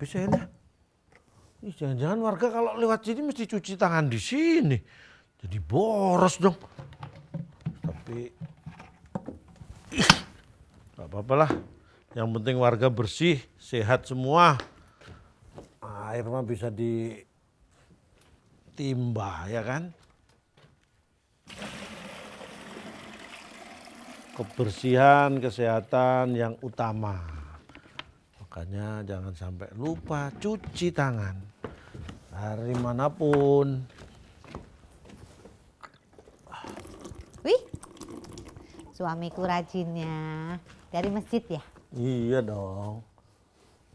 habis airnya. Ih, jangan-jangan warga kalau lewat sini mesti cuci tangan di sini. Jadi boros dong. Tapi nggak apa-apa lah. Yang penting warga bersih, sehat semua. Air mah bisa ditimba ya kan. Kebersihan, kesehatan yang utama. Makanya jangan sampai lupa cuci tangan. Dari manapun. Wih, suamiku rajinnya. Dari masjid ya? Iya dong.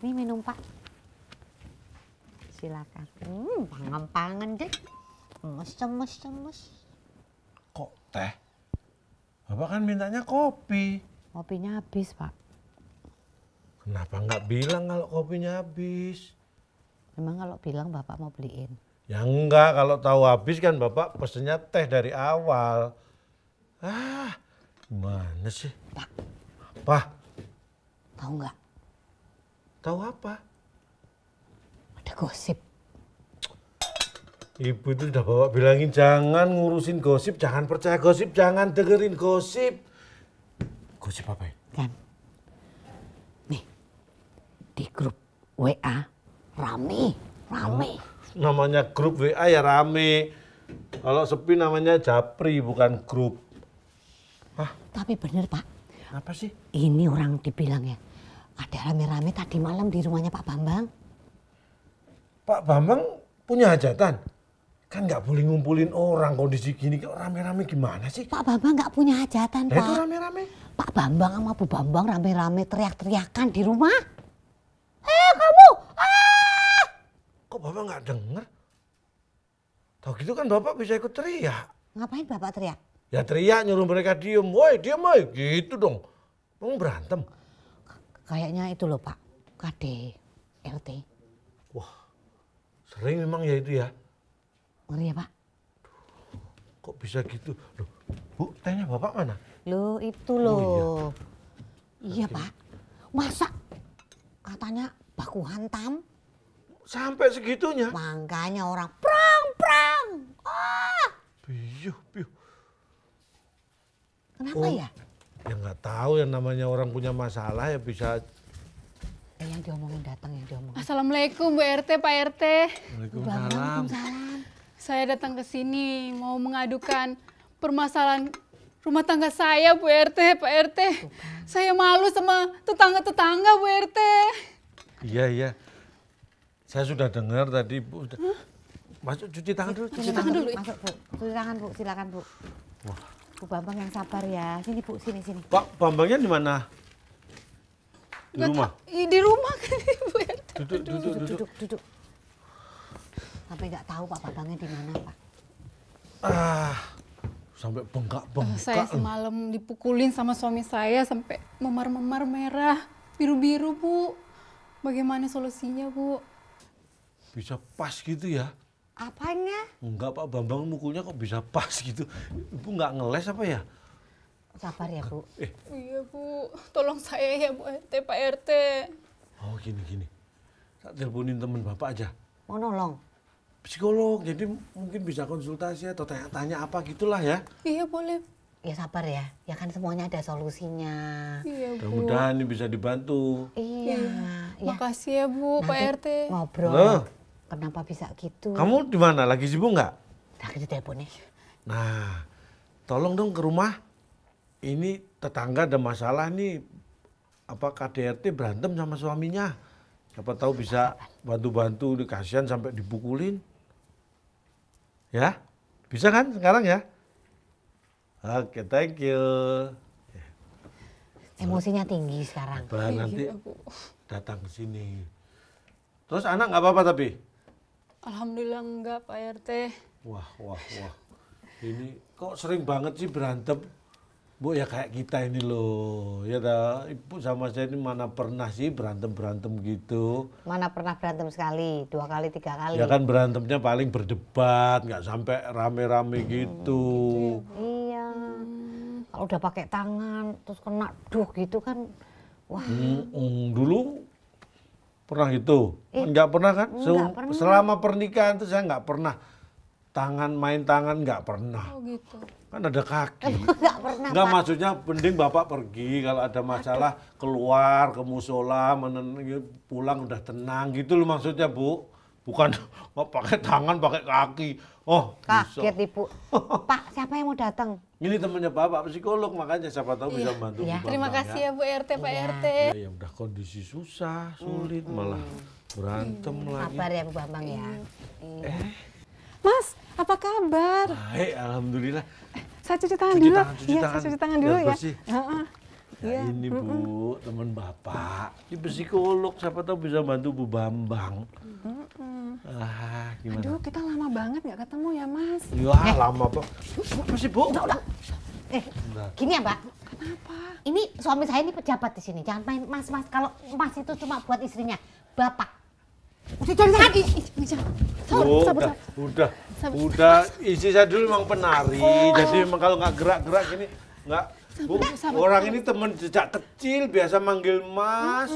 Ini minum Pak. Silakan. Pangan-pangan deh. Cemes. Kok teh? Bapak kan mintanya kopi. Kopinya habis Pak. Kenapa nggak bilang kalau kopinya habis? Emang kalau bilang Bapak mau beliin? Ya enggak, kalau tahu habis kan Bapak pesennya teh dari awal. Gimana sih? Pak. Apa? Tahu nggak? Tahu apa? Ada gosip. Ibu itu udah Bapak bilangin jangan ngurusin gosip, jangan percaya gosip, jangan dengerin gosip. Gosip apa ini? Kan? Nih, di grup WA rame. Namanya grup WA ya rame. Kalau sepi namanya japri, bukan grup. Tapi bener Pak. Apa sih? Ini orang dibilang ya, ada rame-rame tadi malam di rumahnya Pak Bambang. Pak Bambang punya hajatan? Kan nggak boleh ngumpulin orang kondisi gini. Rame-rame gimana sih? Pak Bambang nggak punya hajatan, Nah, Pak. itu rame-rame. Pak Bambang sama Bu Bambang rame-rame teriak-teriakan di rumah. Kamu! Kok Bapak nggak denger? Tahu gitu kan Bapak bisa ikut teriak. Ngapain Bapak teriak? Ya teriak nyuruh mereka diem. Woi diem woi. Gitu dong. Mau berantem. Kayaknya itu loh Pak, KD RT. Wah sering memang ya itu ya. Ngeri ya Pak? Kok bisa gitu? Loh, Bu, tehnya Bapak mana? Loh itu loh. Iya Pak. Masa katanya baku hantam? Sampai segitunya? Makanya orang prang. Piyuh. Kenapa ya? Ya nggak tahu yang namanya orang punya masalah ya bisa. Yang diomongin datang, yang diomongin. Assalamualaikum Bu RT, Pak RT. Waalaikumsalam. Saya datang ke sini mau mengadukan permasalahan rumah tangga saya Bu RT, Pak RT. Saya malu sama tetangga-tetangga Bu RT. Iya. Saya sudah dengar tadi Bu. Masuk cuci tangan dulu. Cuci tangan dulu. Masuk Bu, cuci tangan Bu, silakan Bu. Wah. Bu Bambang yang sabar ya. Sini Bu, sini. Pak Bambangnya di mana? Di rumah? Di rumah kan Bu RT. Duduk. Sampai nggak tahu Pak Bambangnya di mana Pak. Sampai bengkak. Saya semalam dipukulin sama suami saya sampai memar-memar merah, biru-biru Bu. Bagaimana solusinya Bu? Bisa pas gitu ya? Apanya? Enggak Pak Bambang mukulnya kok bisa pas gitu. Ibu nggak ngeles apa ya? Sabar ya Bu. Iya Bu, tolong saya ya Bu RT, Pak RT. Oh gini. Tak teleponin temen Bapak aja. Mau nolong? Psikolog, jadi mungkin bisa konsultasi atau tanya-tanya apa gitulah ya. Iya boleh. Ya sabar ya. Ya kan semuanya ada solusinya. Iya Bu. Mudah-mudahan ini bisa dibantu. Iya. Ya. Makasih ya Bu, Pak Nanti RT. ngobrol. Loh. Kenapa bisa gitu? Kamu di mana? Lagi sibuk nggak? Nah gitu teleponnya. Nah, tolong dong ke rumah. Ini tetangga ada masalah nih. Apa KDRT berantem sama suaminya. Siapa tahu bisa bantu-bantu, kasihan sampai dipukulin. Ya, bisa kan sekarang ya? Oke, thank you. Emosinya tinggi sekarang. Bahan nanti Iya, Bu. datang ke sini. Terus anak nggak apa-apa tapi? Alhamdulillah enggak Pak RT. Wah. Ini kok sering banget sih berantem? Bu ya kayak kita ini loh. Ya dah, Ibu sama saya ini mana pernah sih berantem gitu. Mana pernah berantem sekali, 2 kali, 3 kali. Ya kan berantemnya paling berdebat, nggak sampai rame-rame gitu. Iya. Kalau udah pakai tangan terus kena duh gitu kan. Wah. Dulu Pernah gitu? Enggak pernah kan? Enggak pernah. Selama pernikahan itu saya nggak pernah main tangan nggak pernah. Oh gitu. Kan ada kaki. Enggak pernah, Enggak, Pak. maksudnya penting Bapak pergi kalau ada masalah keluar ke musola, pulang udah tenang gitu loh maksudnya, Bu. Bukan nggak pakai tangan, pakai kaki. Oh, Kaget bisa. Ibu. Pak, siapa yang mau datang? Ini temannya Bapak psikolog, makanya siapa tahu bisa bantu Bu Terima Bambang, kasih ya Bu RT, Pak RT. Ya udah kondisi susah, sulit, malah berantem lagi. Sabar ya Bu Bambang ya. Mas, apa kabar? Baik, alhamdulillah. Saya cuci tangan Cuci dulu. tangan, cuci Iya, tangan. saya cuci tangan dulu Biar ya. bersih. Heeh. Ya Iya. ini Bu, teman Bapak. Ini psikolog, siapa tahu bisa bantu Bu Bambang. Gimana? Aduh, kita lama banget nggak ketemu ya, Mas. Ya lama Pak. Apa sih Bu? Bentar. Gini ya Mbak. Ini suami saya ini pejabat di sini. Jangan main mas-mas. Kalau mas itu cuma buat istrinya. Bapak. Udah jangan lagi. Bu, udah. Istri saya dulu memang penari, jadi memang kalau nggak gerak-gerak gini nggak. Bu, orang ini teman sejak kecil biasa manggil Mas.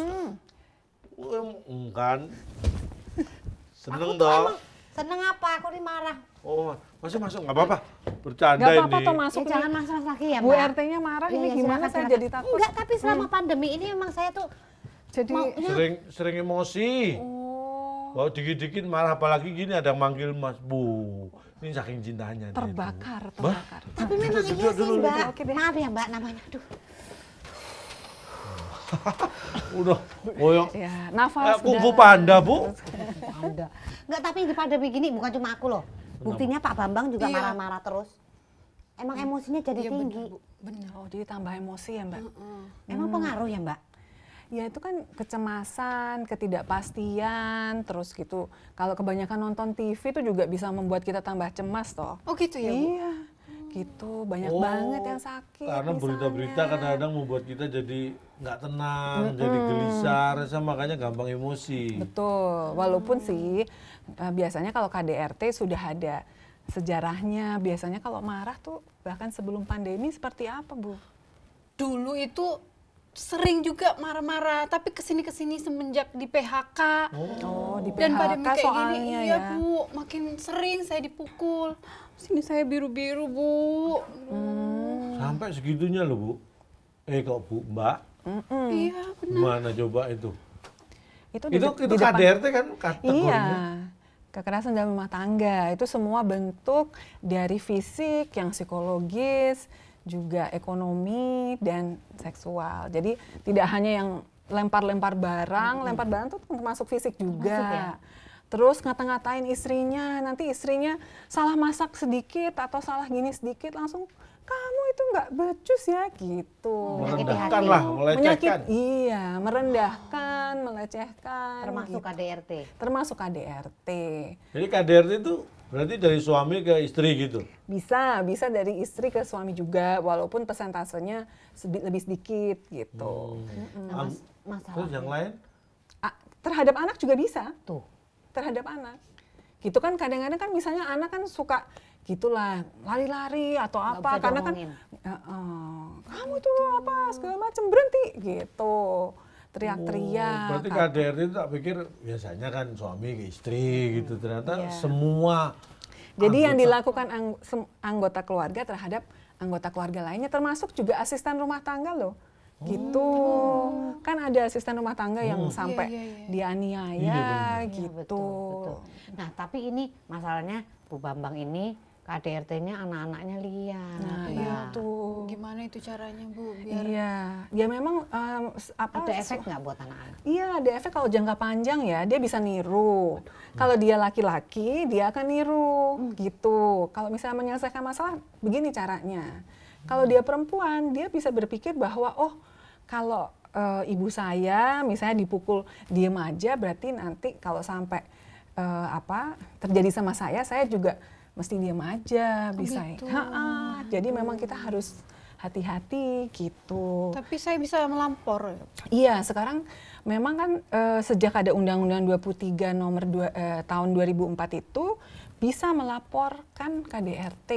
Kan. Seneng dong. Seneng apa? Aku ini marah. Oh, masih masuk nggak apa-apa. Bercanda Nggak apa-apa ini. toh masuk Jangan nih. mas-mas lagi ya Bu Mbak. RT-nya marah Iya, ini iya, gimana silakan, saya silakan. jadi takut. Enggak, tapi selama pandemi ini memang saya tuh Jadi Sering emosi. Kalau dikit-dikit marah, apalagi gini ada yang manggil Mas. Bu, ini saking cintanya. dia itu. terbakar. tapi memang iya sih Mbak. Oke deh. Maaf ya Mbak namanya. Aduh. Udah, koyok. Ya, nafas. Kungfu dalam. panda, Bu. Enggak, tapi di pandemi gini bukan cuma aku loh. Buktinya Pak Bambang juga Iya. marah-marah terus. Emang emosinya jadi Iya tinggi. benar, Bu. Benar. Oh, jadi tambah emosi ya, Mbak. Emang pengaruh ya Mbak? Ya itu kan kecemasan, ketidakpastian, terus gitu. Kalau kebanyakan nonton TV itu juga bisa membuat kita tambah cemas toh. Oh gitu ya Bu. Iya, gitu. Banyak banget yang sakit. Karena berita-berita misalnya. kadang-kadang membuat kita jadi nggak tenang, jadi gelisah, rasa makanya gampang emosi. Betul, walaupun sih biasanya kalau KDRT sudah ada sejarahnya. Biasanya kalau marah tuh bahkan sebelum pandemi seperti apa, Bu? Dulu itu sering juga marah-marah, tapi kesini-kesini semenjak di PHK. Oh, di Dan pada PHK kayak gini, soalnya iya ya. Bu, makin sering saya dipukul. Sini saya biru-biru Bu. Sampai segitunya loh, Bu. Kok Bu, Mbak? Iya benar. Gimana coba itu? Itu Itu depan- KDRT kan kategorinya. Iya, kekerasan dalam rumah tangga itu semua bentuk dari fisik, yang psikologis, juga ekonomi dan seksual. Jadi tidak hanya yang lempar-lempar barang, lempar barang itu termasuk fisik juga. Termasuk ya? Terus ngata-ngatain istrinya, nanti istrinya salah masak sedikit atau salah gini sedikit langsung kamu itu nggak becus ya gitu. Merendahkan lah, melecehkan. Iya, merendahkan, melecehkan. Termasuk gitu. KDRT. Termasuk KDRT. Jadi KDRT itu berarti dari suami ke istri gitu. Bisa dari istri ke suami juga, walaupun persentasenya lebih sedikit gitu. Nah, masalah Terus yang lain? Terhadap anak juga bisa, tuh. terhadap anak. Gitu kan kadang-kadang kan misalnya anak kan suka gitulah lari-lari atau Nggak apa bisa karena kan diomongin. kamu tuh apa segala macam berhenti gitu, teriak-teriak. Berarti KDRT itu tak pikir biasanya kan suami ke istri gitu. Ternyata Iya. semua. Jadi yang dilakukan anggota keluarga terhadap anggota keluarga lainnya termasuk juga asisten rumah tangga loh. Gitu. Kan ada asisten rumah tangga yang sampai dianiaya Iya, benar. gitu. Iya, betul. Nah, tapi ini masalahnya Bu Bambang ini KDRT-nya anak-anaknya lihat. Nah, Mbak. iya tuh. Gimana itu caranya Bu biar Iya, ya memang Ada efek nggak buat anak-anak? Iya, ada efek kalau jangka panjang ya, dia bisa niru. Kalau dia laki-laki, dia akan niru gitu. Kalau misalnya menyelesaikan masalah, begini caranya. Kalau dia perempuan, dia bisa berpikir bahwa oh, kalau ibu saya misalnya dipukul diem aja, berarti nanti kalau sampai terjadi sama saya juga mesti diem aja, bisa. gitu. Jadi memang kita harus hati-hati gitu. tapi saya bisa melampor. Iya, sekarang memang kan sejak ada Undang-Undang 23 nomor tahun 2004 itu bisa melaporkan KDRT.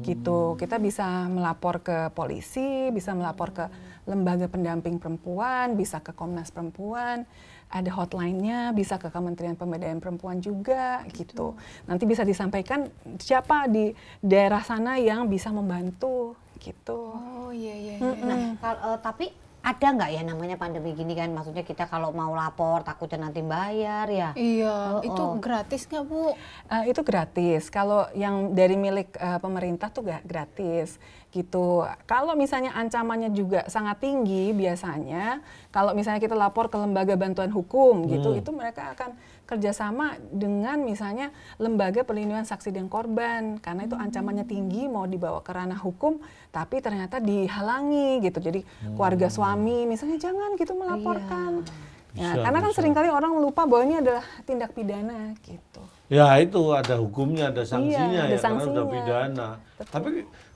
Gitu. Kita bisa melapor ke polisi, bisa melapor ke lembaga pendamping perempuan, bisa ke Komnas Perempuan. ada hotline-nya, bisa ke Kementerian Pemberdayaan Perempuan juga gitu. Nanti bisa disampaikan siapa di daerah sana yang bisa membantu gitu. Oh iya iya. Nah, tapi ada nggak ya namanya pandemi gini kan? Maksudnya kita kalau mau lapor takutnya nanti bayar ya. Iya, itu gratis nggak Bu? Itu gratis. Kalau yang dari milik pemerintah tuh gak gratis gitu. Kalau misalnya ancamannya juga sangat tinggi, biasanya kalau misalnya kita lapor ke lembaga bantuan hukum gitu, itu mereka akan kerjasama dengan misalnya lembaga perlindungan saksi dan korban, karena itu ancamannya tinggi, mau dibawa ke ranah hukum, tapi ternyata dihalangi gitu. Jadi keluarga suami misalnya jangan gitu melaporkan. Ya, karena kan seringkali orang lupa bahwa ini adalah tindak pidana gitu. Ya itu ada hukumnya, ada sanksinya Iya, ada ya, karena udah sanksinya. pidana. Tapi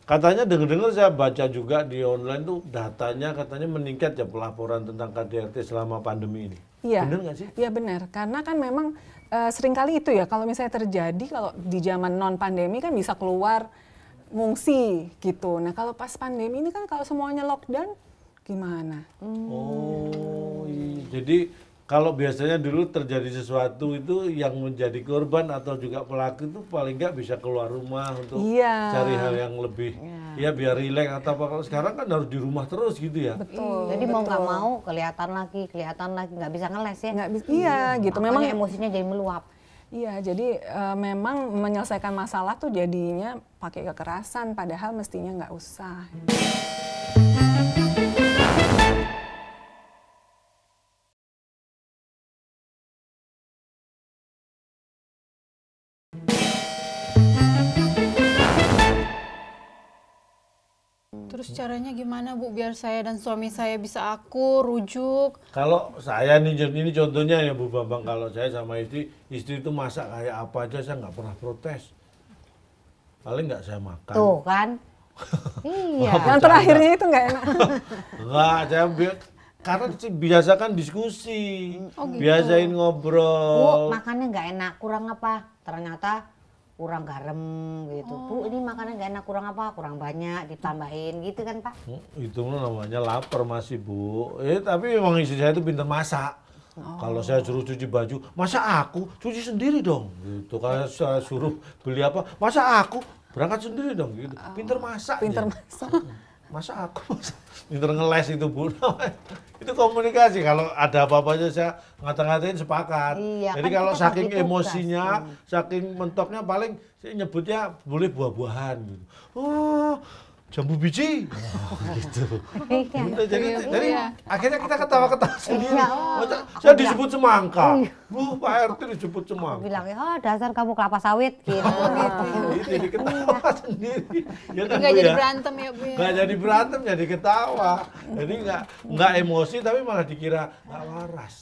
katanya dengar-dengar saya baca juga di online tuh datanya katanya meningkat ya pelaporan tentang KDRT selama pandemi ini. Iya. Benar nggak sih? Iya benar, karena kan memang seringkali itu ya kalau misalnya terjadi kalau di zaman non pandemi kan bisa keluar ngungsi gitu. Nah kalau pas pandemi ini kan kalau semuanya lockdown gimana? Oh, iya. Jadi kalau biasanya dulu terjadi sesuatu itu yang menjadi korban atau juga pelaku itu paling nggak bisa keluar rumah untuk Iya. cari hal yang lebih ya biar rileks atau apa. Kalau sekarang kan harus di rumah terus gitu ya. Betul. Jadi mau nggak mau kelihatan lagi nggak bisa ngeles ya. Nggak bisa, iya gitu. Makanya Memang emosinya jadi meluap. iya, jadi memang menyelesaikan masalah tuh jadinya pakai kekerasan, padahal mestinya nggak usah. Terus caranya gimana Bu biar saya dan suami saya bisa akur, rujuk? Kalau saya nih ini contohnya ya Bu Bambang, kalau saya sama istri itu masak kayak apa aja saya nggak pernah protes. Paling nggak saya makan. Tuh kan. Iya. Yang terakhirnya itu nggak enak. Enggak, karena biasa kan diskusi, biasain Bu, ngobrol. makannya nggak enak, kurang apa? Ternyata kurang garam gitu. Bu, ini makannya nggak enak, kurang apa? Kurang banyak, ditambahin gitu kan Pak? Itu namanya lapar masih Bu. Tapi memang istri saya itu pintar masak. Kalau saya suruh cuci baju, masa aku cuci sendiri dong. Gitu. Kalau saya suruh beli apa, masa aku berangkat sendiri dong. Gitu. Pintar masak. Pinter dia. masak. Masa aku pintar ngeles itu Bu. Itu komunikasi. Kalau ada apa-apanya saya ngata-ngatain sepakat. Iya, Jadi kan kalau kita saking bagi tugas. emosinya, saking mentoknya paling saya nyebutnya boleh buah-buahan gitu. Oh, jambu biji. Gitu. Udah, jadi akhirnya kita ketawa-ketawa sendiri. Iya, Saya disebut semangka. Bu, Pak RT disebut Aku semangka. bilang, oh dasar kamu kelapa sawit gitu. Jadi ketawa sendiri. Ya kan, Nggak Bu, jadi ya? berantem ya Bu ya? Nggak jadi berantem, jadi ketawa. Jadi nggak emosi, tapi malah dikira nggak waras.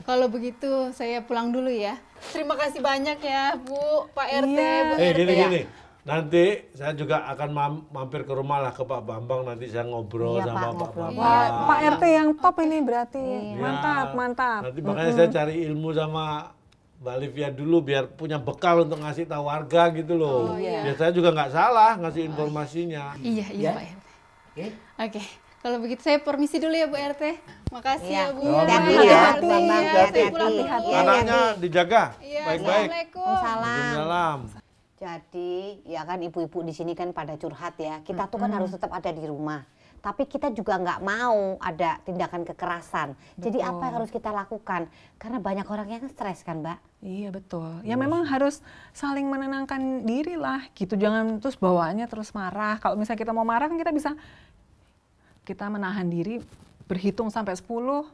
Kalau begitu saya pulang dulu ya. Terima kasih banyak ya Bu, Pak RT, Bu RT. Gini. Nanti saya juga akan mampir ke rumah lah ke Pak Bambang. Nanti saya ngobrol Iya, sama Pak, Pak ngobrol. Bambang. Wah, Pak RT yang top ini berarti. Ya, Mantap, mantap. Nanti makanya saya cari ilmu sama Mbak Livia dulu biar punya bekal untuk ngasih tahu warga gitu loh. Biar saya juga nggak salah ngasih informasinya. Iya Pak RT. Oke, kalau begitu saya permisi dulu ya Bu RT. Makasih Iya. ya Bu. Hati-hati Makasih, ya, Bu RT. Bambang. Iya, saya Hati-hati. pulang dulu. Iya, Anaknya dijaga Iya, baik-baik. Assalamualaikum. Salam. Waalaikumsalam. Jadi ya kan ibu-ibu di sini kan pada curhat ya. Kita tuh kan harus tetap ada di rumah. Tapi kita juga nggak mau ada tindakan kekerasan. Jadi apa yang harus kita lakukan? Karena banyak orang yang stres kan Mbak. Iya betul. Ya memang harus saling menenangkan diri lah gitu. Jangan terus bawaannya terus marah. Kalau misalnya kita mau marah kan kita menahan diri, berhitung sampai 10.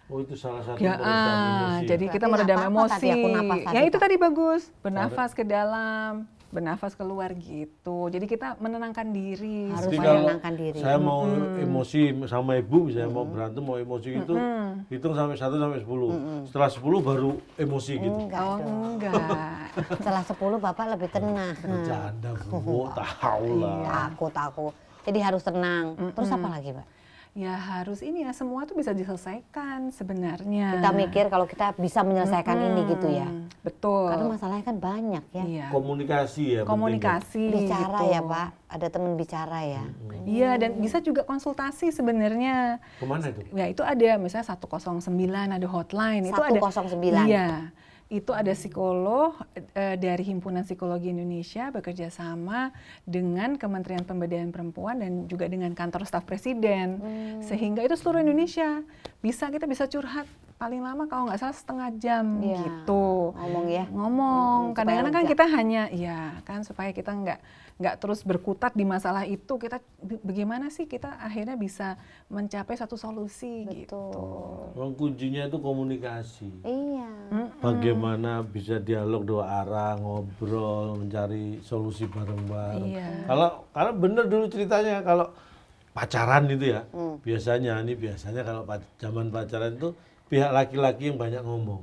Oh, itu salah satu Ya, meredam emosi. jadi kita Berarti meredam apa-apa emosi. tadi aku napas tadi, Ya itu Pak? tadi bagus. Bernafas ke dalam, bernafas keluar gitu. Jadi kita menenangkan diri. Harus Jadi supaya- kalau menenangkan diri. saya mau emosi sama ibu, misalnya mau berantem, mau emosi gitu, hitung sampai 1 sampai 10. Setelah 10 baru emosi gitu. Enggak Oh dong. enggak. Setelah 10 Bapak lebih tenang. Bercanda Bu, tahu lah. Takut aku. Jadi harus tenang. Terus apa lagi Mbak? ya harus ini ya, semua tuh bisa diselesaikan sebenarnya. Kita mikir kalau kita bisa menyelesaikan ini gitu ya. Betul. Karena masalahnya kan banyak ya. Iya. Komunikasi ya. Komunikasi. Bicara gitu. ya Pak, ada teman bicara ya. Iya, dan bisa juga konsultasi sebenarnya. Kemana itu? Ya itu ada misalnya 109 ada hotline. Itu ada 109. Iya. Itu ada psikolog dari Himpunan Psikologi Indonesia bekerja sama dengan Kementerian Pemberdayaan Perempuan dan juga dengan kantor staf presiden. Sehingga itu seluruh Indonesia kita bisa curhat paling lama kalau nggak salah setengah jam Iya. gitu. Ngomong ya. Ngomong. supaya Kadang-kadang kan lega. kita hanya kan supaya kita nggak terus berkutat di masalah itu, kita bagaimana sih kita akhirnya bisa mencapai satu solusi gitu. Memang kuncinya itu komunikasi. Iya. Bagaimana bisa dialog dua arah, ngobrol, mencari solusi bareng-bareng. Iya. Kalau bener dulu ceritanya kalau pacaran itu ya, biasanya kalau zaman pacaran itu pihak laki-laki yang banyak ngomong,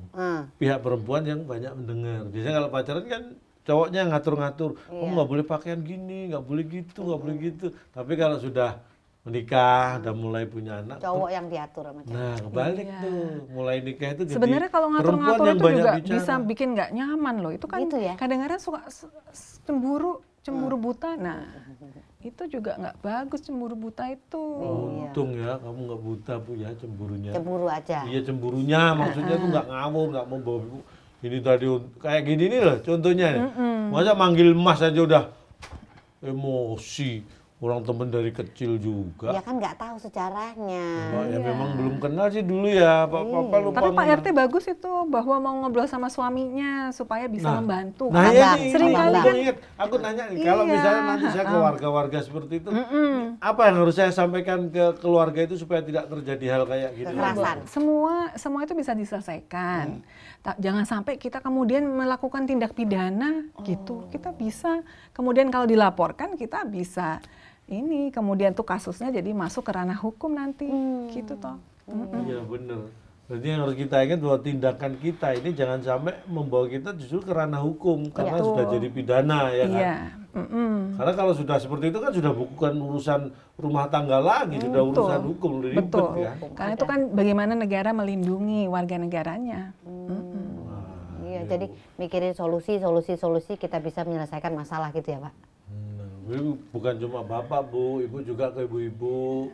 pihak perempuan yang banyak mendengar. Biasanya kalau pacaran kan cowoknya ngatur-ngatur, oh nggak boleh pakaian gini, nggak boleh gitu, nggak boleh gitu. Tapi kalau sudah menikah, udah mulai punya anak, Cowok yang diatur sama cewek. nah kebalik tuh, mulai nikah itu jadi Sebenarnya kalau perempuan ngatur-ngatur yang itu banyak juga bicara. bisa bikin nggak nyaman loh. Itu kan Gitu ya? kadang-kadang suka cemburu buta. Nah, itu juga nggak bagus cemburu buta itu. Untung ya kamu nggak buta Bu ya cemburunya. Cemburu aja. Iya cemburunya, maksudnya tuh nggak ngawur, nggak mau bawa ibu. Ini tadi kayak gini nih loh contohnya nih. Masa manggil Mas aja udah emosi. Orang temen dari kecil juga. Ya kan nggak tahu sejarahnya. Mbak, ya memang belum kenal sih dulu ya. Papa lupa. Tapi Pak ngomong. RT bagus itu bahwa mau ngobrol sama suaminya supaya bisa membantu. Nah Abang, ya nih, seringkali aku kan ingat, aku nanya nih, kalau Iya. misalnya nanti saya ke warga-warga seperti itu, apa yang harus saya sampaikan ke keluarga itu supaya tidak terjadi hal kayak gitu? Kekerasan. Semua itu bisa diselesaikan. Jangan sampai kita kemudian melakukan tindak pidana gitu. Kita bisa kemudian kalau dilaporkan kita bisa kemudian tuh kasusnya jadi masuk ke ranah hukum nanti gitu toh. Iya benar. Berarti yang harus kita ingat bahwa tindakan kita ini jangan sampai membawa kita justru ke ranah hukum karena Betul. sudah jadi pidana ya kan. Iya. Karena kalau sudah seperti itu kan sudah bukan urusan rumah tangga lagi, sudah urusan hukum, udah ribet Betul. kan. Karena itu kan bagaimana negara melindungi warga negaranya. Iya, jadi mikirin solusi kita bisa menyelesaikan masalah gitu ya Pak. Ibu bukan cuma bapak Bu, ibu juga ke ibu-ibu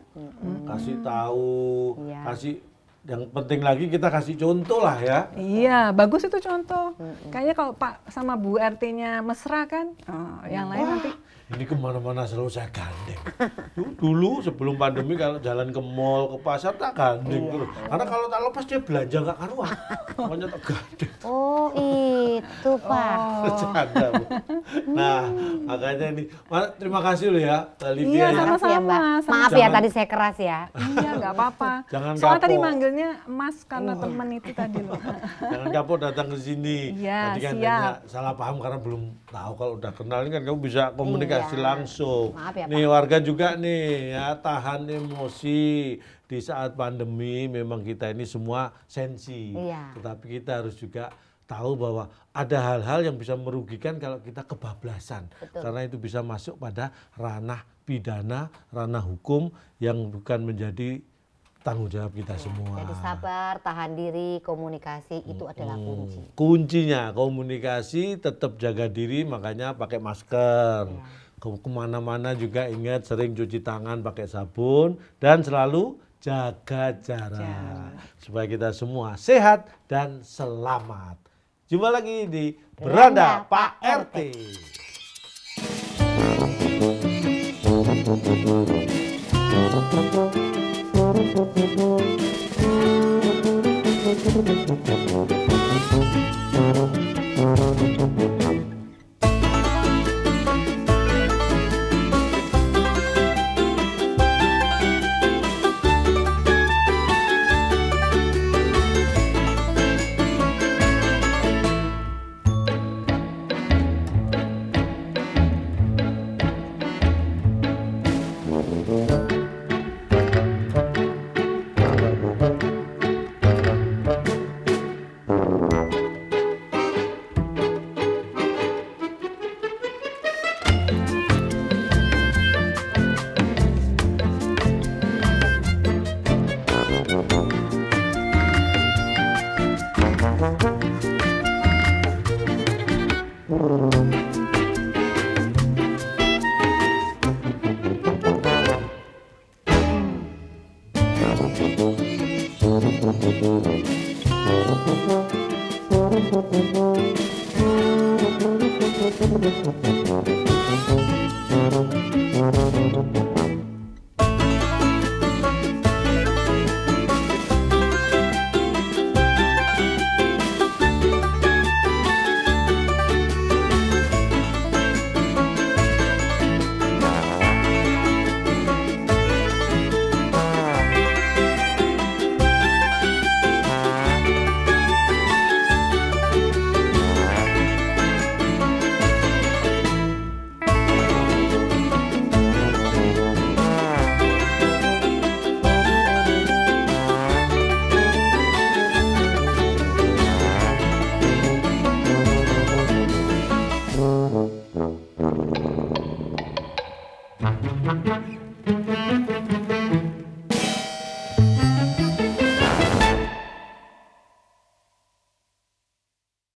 kasih tahu, Iya. kasih yang penting lagi kita kasih contoh lah ya. Iya, bagus itu contoh. Kayaknya kalau Pak sama Bu RT-nya mesra kan, yang lain nanti. Ini kemana-mana selalu saya gandeng. Dulu sebelum pandemi kalau jalan ke mall, ke pasar tak gandeng terus. Karena kalau tak lepas dia belanja nggak karuan. Makanya tak gandeng. Oh itu Pak. Bercanda, Bu. Nah, makanya ini. Terima kasih loh ya, Lydia Iya, ya. Makasih ya, Mbak. sama-sama. Maaf ya Jangan- tadi saya keras ya. Iya, nggak apa-apa. Jangan Soalnya tadi kapok. manggilnya Mas karena temen itu tadi loh. Jangan kapok datang ke sini. Iya, Tadi kan siap. hanya salah paham karena belum tahu. Kalau udah kenal ini kan kamu bisa komunikasi Iya. langsung. Maaf ya, Nih warga juga nih ya tahan emosi di saat pandemi. Memang kita ini semua sensi. Iya. Tetapi kita harus juga tahu bahwa ada hal-hal yang bisa merugikan kalau kita kebablasan. Betul. Karena itu bisa masuk pada ranah pidana, ranah hukum yang bukan menjadi tanggung jawab kita semua. Jadi sabar, tahan diri, komunikasi itu adalah kunci. Kuncinya komunikasi, tetap jaga diri, makanya pakai masker. Kemana-mana juga ingat sering cuci tangan pakai sabun dan selalu jaga jarak supaya kita semua sehat dan selamat. Jumpa lagi di Beranda Pak RT. Thank you.